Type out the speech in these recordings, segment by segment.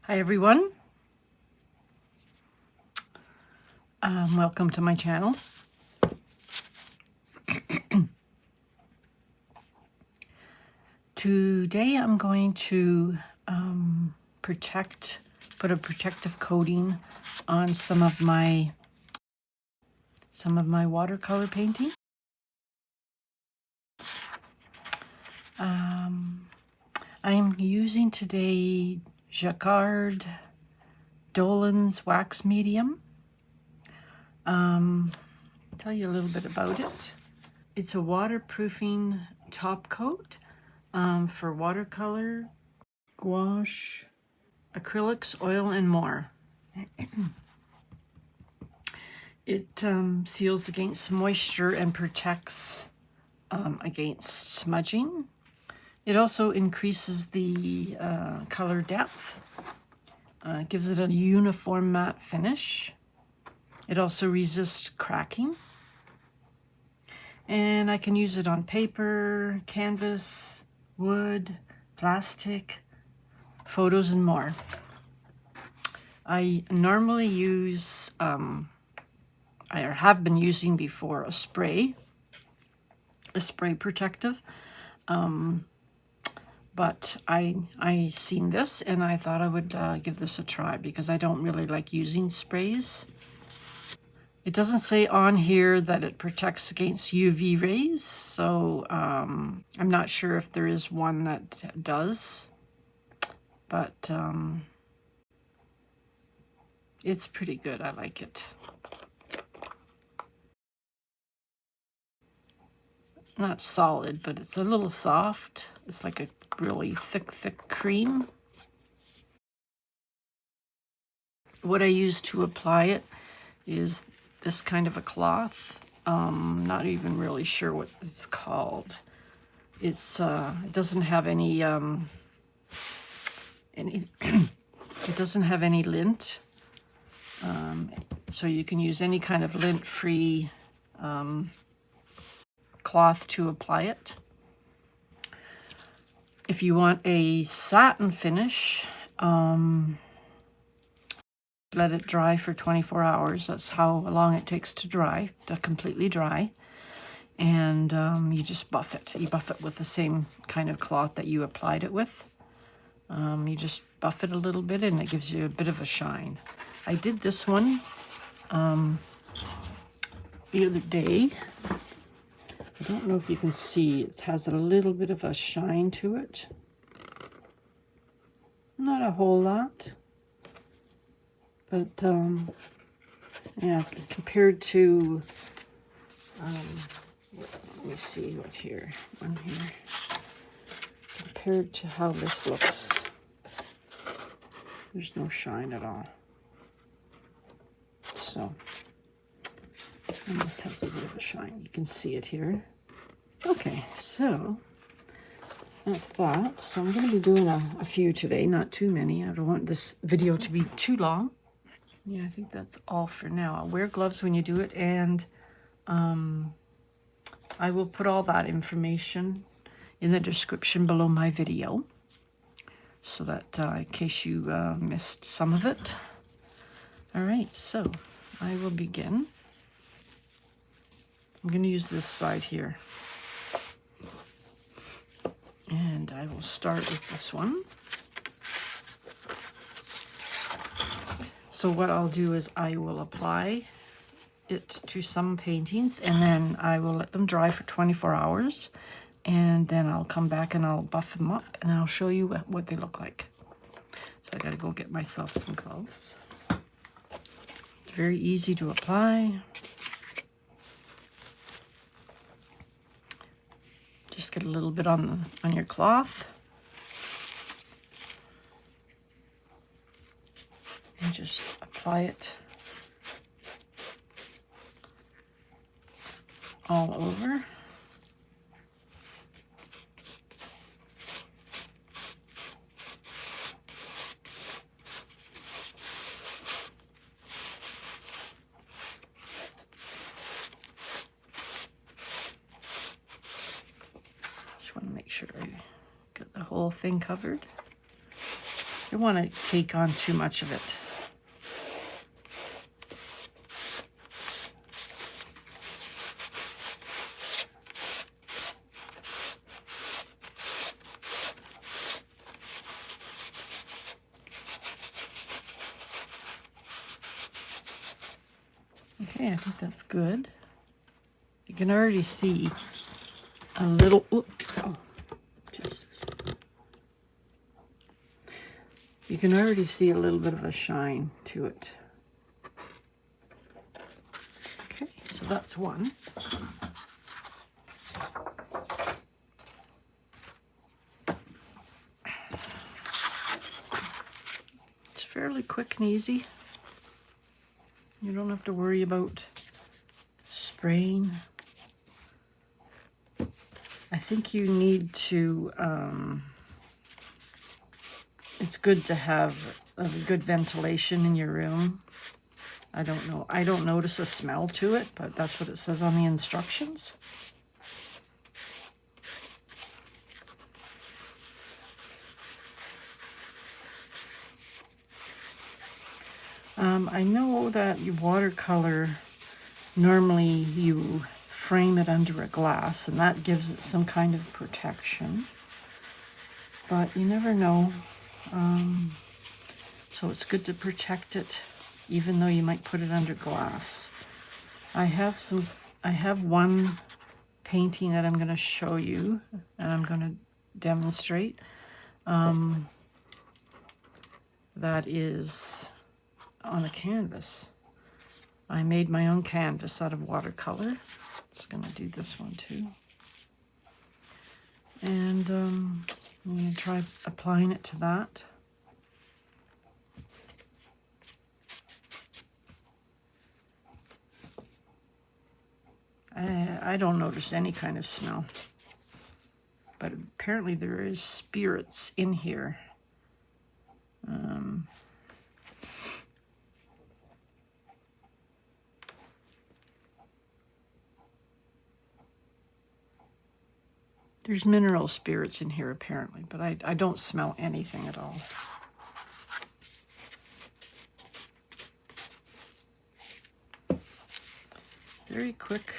Hi everyone, welcome to my channel. Today I'm going to put a protective coating on some of my watercolor painting. I'm using today Jacquard Dorland's Wax Medium. Tell you a little bit about it. It's a waterproofing top coat for watercolor, gouache, acrylics, oil, and more. It seals against moisture and protects against smudging. It also increases the color depth, gives it a uniform matte finish. It also resists cracking. And I can use it on paper, canvas, wood, plastic, photos, and more. I normally use, I have been using before, a spray protective. But I seen this and I thought I would give this a try because I don't really like using sprays. It doesn't say on here that it protects against UV rays, so I'm not sure if there is one that does, but it's pretty good. I like it. Not solid, but it's a little soft. It's like a really thick cream. What I use to apply it is this kind of a cloth. Not even really sure what it's called. It's it doesn't have any it doesn't have any lint, so you can use any kind of lint-free cloth to apply it. If you want a satin finish, let it dry for 24 hours. That's how long it takes to dry, to completely dry. And you just buff it. You buff it with the same kind of cloth that you applied it with. You just buff it a little bit and it gives you a bit of a shine. I did this one the other day. I don't know if you can see, it has a little bit of a shine to it. Not a whole lot. But, yeah, compared to, let me see what here, one here. Compared to how this looks, there's no shine at all. So, and this has a bit of a shine. You can see it here. Okay, so that's that. So I'm going to be doing a few today, not too many. I don't want this video to be too long. Yeah, I think that's all for now. I'll wear gloves when you do it, and I will put all that information in the description below my video so that in case you missed some of it. All right, so I will begin. I'm going to use this side here. And I will start with this one. So what I'll do is I will apply it to some paintings and then I will let them dry for 24 hours. And then I'll come back and I'll buff them up and I'll show you what they look like. So I gotta go get myself some gloves. It's very easy to apply. Just get a little bit on your cloth. And just apply it all over. Just want to make sure I get the whole thing covered. don't want to cake on too much of it. Okay, I think that's good. You can already see a little, oh, Jesus. You can already see a little bit of a shine to it. Okay, so that's one. It's fairly quick and easy. You don't have to worry about spraying. I think you need to, it's good to have a good ventilation in your room. I don't know. I don't notice a smell to it, but that's what it says on the instructions. I know that your watercolor, normally you frame it under a glass, and that gives it some kind of protection. But you never know. So it's good to protect it, even though you might put it under glass. I have one painting that I'm going to show you, and I'm going to demonstrate. That is on a canvas. I made my own canvas out of watercolor. Just going to do this one too. And I'm going to try applying it to that. I don't notice any kind of smell, but apparently there is spirits in here. There's mineral spirits in here apparently, but I don't smell anything at all. Very quick.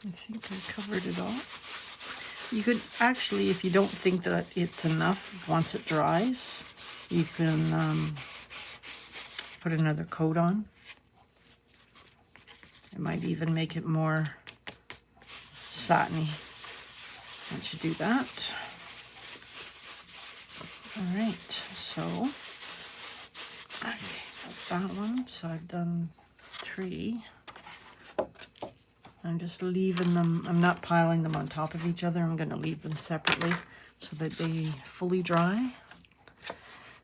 I think I covered it all. You could actually, if you don't think that it's enough, once it dries, you can put another coat on. It might even make it more satiny once you do that. All right, so, okay, that's that one. So I've done 3. I'm just leaving them, I'm not piling them on top of each other. I'm going to leave them separately so that they fully dry.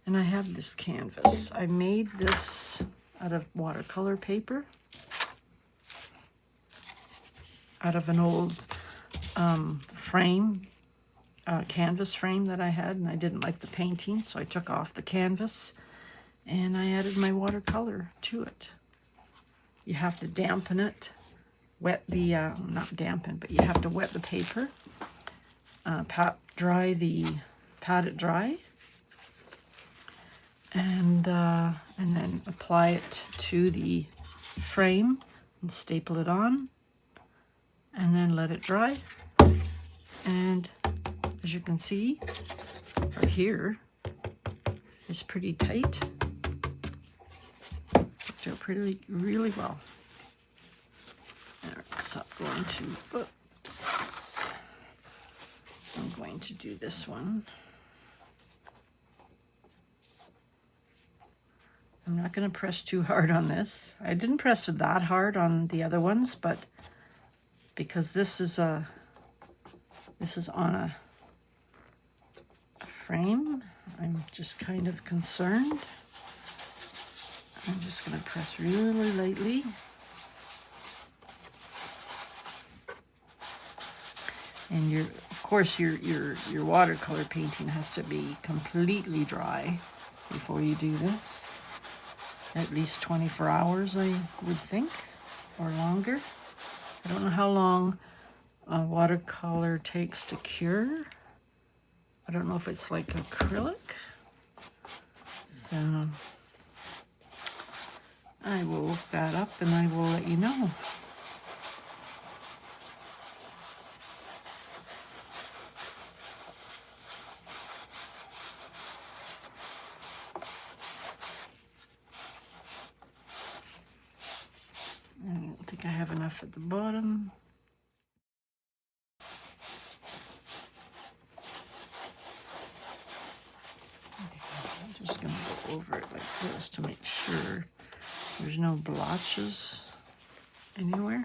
And I have this canvas. I made this out of watercolor paper, out of an old frame, canvas frame that I had, and I didn't like the painting, so I took off the canvas and I added my watercolor to it. You have to dampen it. Wet the, not dampen, but you have to wet the paper, pat it dry, and then apply it to the frame and staple it on, and then let it dry. And as you can see, right here is pretty tight. Worked out really well. So I'm going to do this one. I'm not going to press too hard on this. I didn't press it that hard on the other ones, but because this is on a frame, I'm just kind of concerned. I'm just going to press really lightly. And of course your watercolor painting has to be completely dry before you do this. At least 24 hours, I would think, or longer. I don't know how long watercolor takes to cure. I don't know if it's like acrylic. So I will look that up and I will let you know. I don't think I have enough at the bottom. I'm just going to go over it like this to make sure there's no blotches anywhere.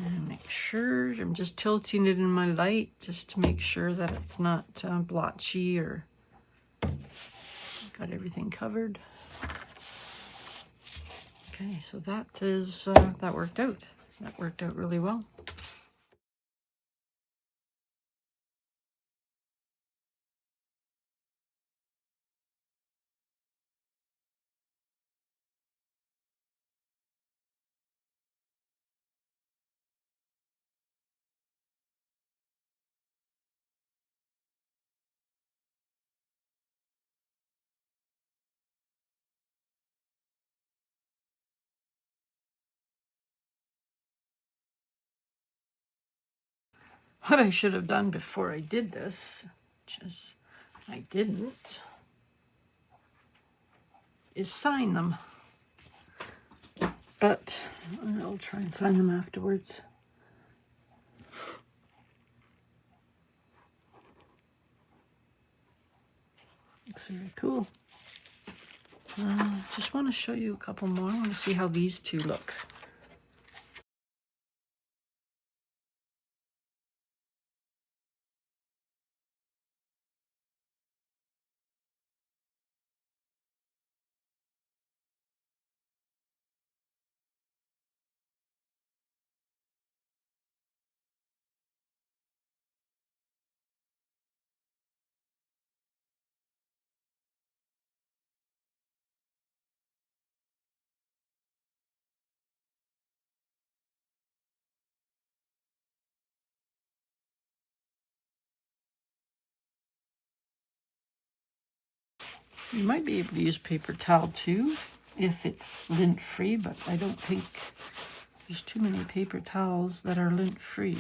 And make sure, I'm just tilting it in my light just to make sure that it's not blotchy or got everything covered. Okay, so that is, that worked out. That worked out really well. What I should have done before I did this, which I didn't, is sign them. But I'll try and sign them afterwards. Looks very cool. Just want to show you a couple more. I want to see how these two look. You might be able to use paper towel too, if it's lint-free, but I don't think there's too many paper towels that are lint-free.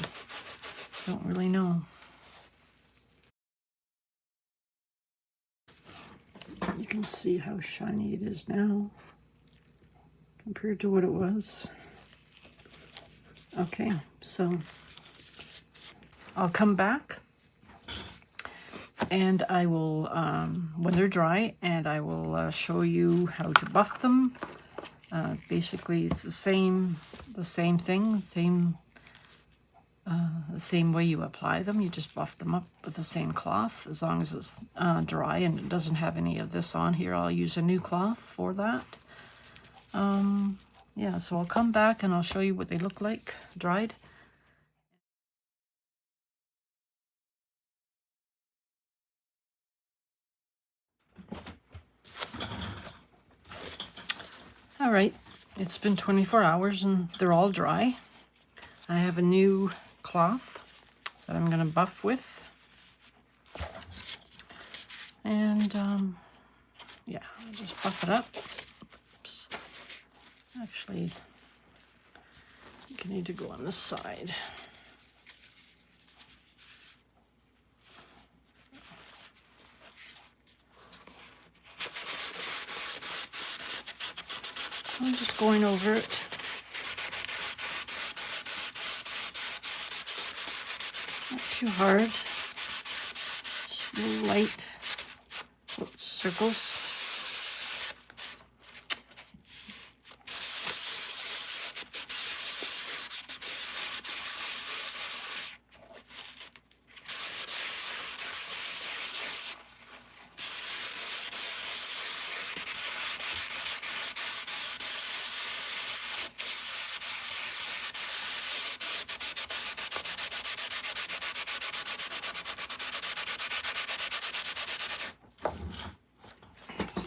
Don't really know. You can see how shiny it is now compared to what it was. Okay, so I'll come back and I will, when they're dry, and I will show you how to buff them. Basically, it's the same thing, the same way you apply them. You just buff them up with the same cloth, as long as it's dry and it doesn't have any of this on here. I'll use a new cloth for that. Yeah, so I'll come back and I'll show you what they look like dried. All right, it's been 24 hours and they're all dry. I have a new cloth that I'm going to buff with. And yeah, I'll just buff it up. Oops. Actually, I think I need to go on this side. I'm just going over it Not too hard. Just little light circles.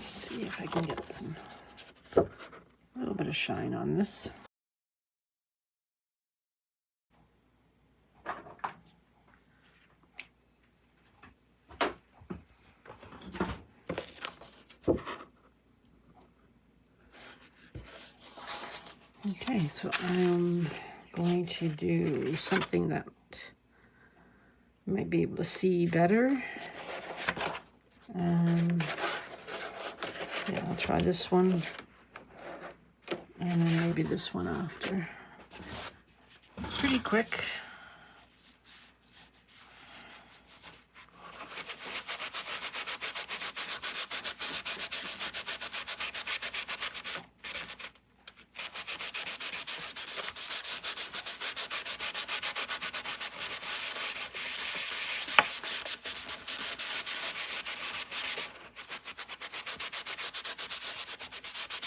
See if I can get a little bit of shine on this. Okay, so I'm going to do something that you might be able to see better. Yeah, I'll try this one, and then maybe this one after. It's pretty quick.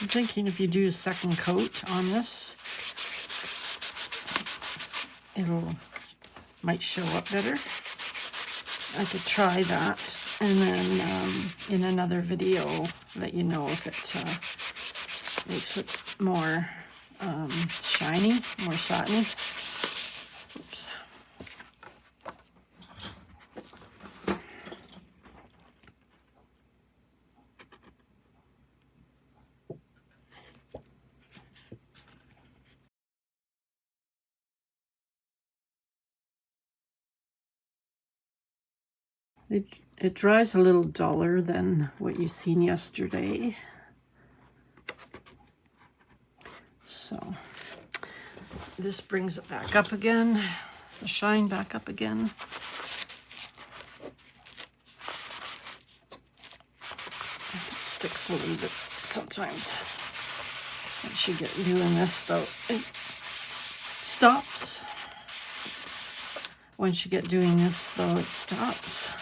I'm thinking if you do a second coat on this, might show up better. I could try that, and then in another video let you know if it makes it more shiny, more satiny. Oops. It dries a little duller than what you've seen yesterday. So this brings it back up again, the shine back up again. It sticks a little bit sometimes. Once you get doing this though, it stops. Once you get doing this though, it stops.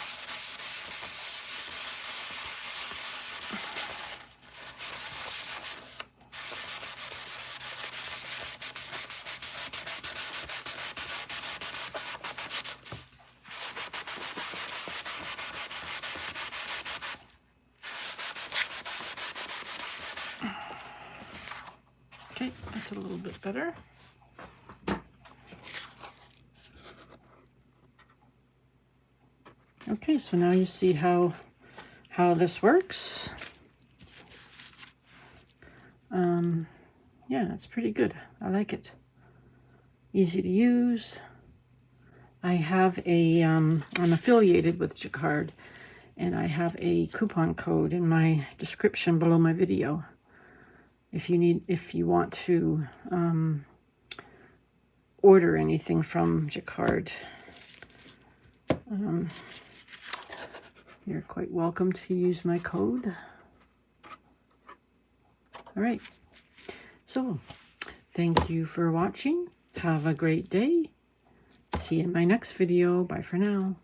Okay, that's a little bit better. Okay, so now you see how this works. Yeah, it's pretty good. I like it. Easy to use. I have I'm affiliated with Jacquard, and I have a coupon code in my description below my video. If you want to order anything from Jacquard, you're quite welcome to use my code. All right. So, thank you for watching. Have a great day. See you in my next video. Bye for now.